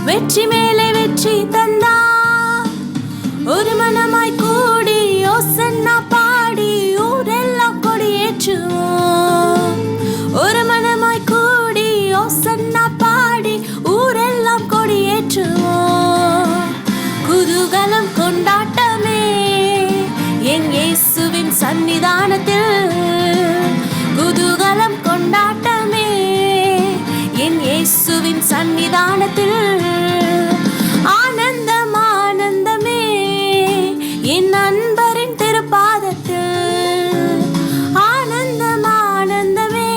வெற்றி மேலே வெற்றி தந்தார். ஒரு மனமாய் கூடி ஓசன்னா பாடி ஊரெல்லாம் கொடியேற்றுவோம். ஒரு மனமாய் கூடி ஓசன்னா பாடி ஊரெல்லாம் கொடியேற்றுவோம். குதூகலம் கொண்டாட்டமே என் இயேசுவின் சன்னிதானத்தில். குதூகலம் கொண்டாட்டமே என் இயேசுவின் சன்னிதானத்தில். ஆனந்தம் ஆனந்தமே என் நண்பரின் திருப்பாதத்தில். ஆனந்தம் ஆனந்தமே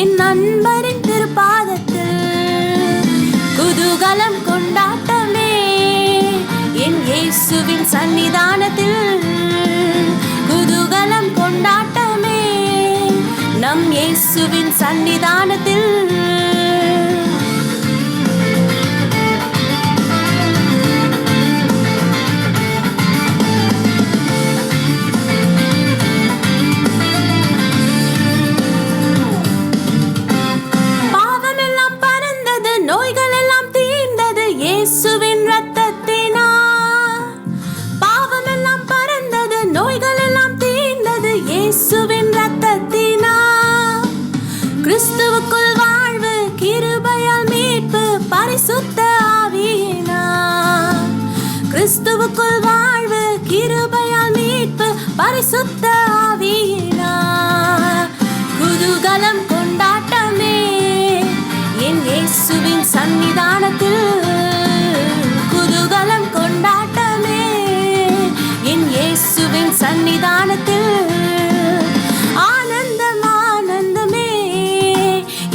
என் நண்பரின் திருப்பாதத்தில். குதூகலம் கொண்டாட்டமே என் இயேசுவின் சன்னிதானத்தில். குதூகலம் கொண்டாட்டமே நம் இயேசுவின் சன்னிதானத்தில். பாவமெல்லாம் பறந்தது, நோய்கள் எல்லாம் தீர்ந்தது இயேசுவின் இரத்தத்தினால். பாவமெல்லாம் பறந்தது, நோய்கள் எல்லாம் தீர்ந்தது இயேசுவின் இரத்தத்தினால். கிறிஸ்துவுக்குள் வாழ்வு, கிருபையால் மீட்பு, பரிசுத்த ஆவியினால். கிறிஸ்துவுக்குள் வாழ்வு, கிருபையால் மீட்பு, பரிசுத்த ஆவியினால். குதூகலம் கொண்டாட்டமே என் இயேசுவின் சன்னிதானத்தில். குதூகலம் கொண்டாட்டமே என் இயேசுவின் சன்னிதானத்தில். ஆனந்தம் ஆனந்தமே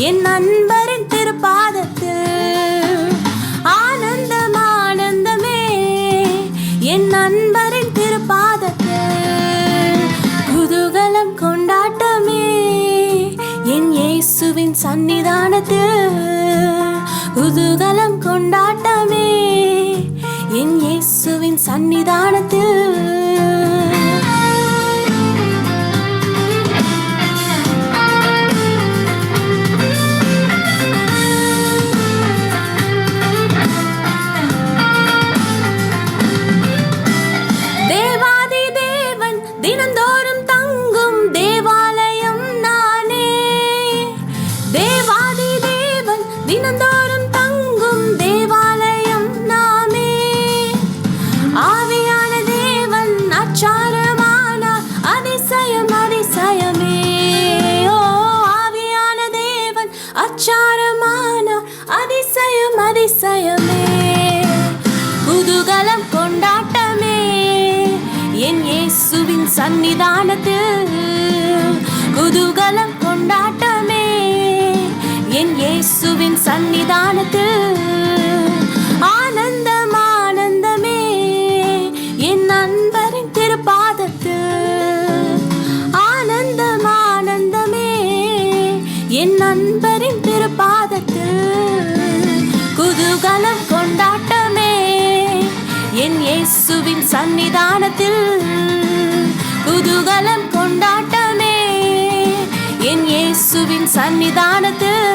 என் நண்பரின் திருப்பாதத்தில். ஆனந்தம் ஆனந்தமே என் நண்பரின் திருப்பாதத்தில். குதூகலம் கொண்டாட்டமே என் இயேசுவின் சன்னிதானத்தில். குதூகலம் கொண்டாட்டமே என் இயேசுவின் சன்னிதானத்தில். தினந்தோறும் தங்கும் தேவாலயம் நானே. தேவாதி தேவன் தினந்தோறும் தங்கும் தேவாலயம் நாமே. ஆவியான தேவன் அச்சாரமான அதிசயம் அதிசயமே. ஓ ஆவியான தேவன் அச்சாரமான அதிசயம் அதிசயமே. குதூகலம் கொண்டாட்டமே என் இயேசுவின் சன்னிதானத்தில். குதூகலம் கொண்டாட்டமே என் இயேசுவின் சன்னிதானத்தில். ஆனந்தம் ஆனந்தமே என் நண்பரின் திருப்பாதத்தில். ஆனந்தம் ஆனந்தமே என் நண்பரின் திருப்பாதத்தில். குதூகலம் கொண்டாட்டமே என் இயேசுவின் சன்னிதானத்தில். குதூகலம் கொண்டாட்டமே என் இயேசுவின் சன்னிதானத்தில்.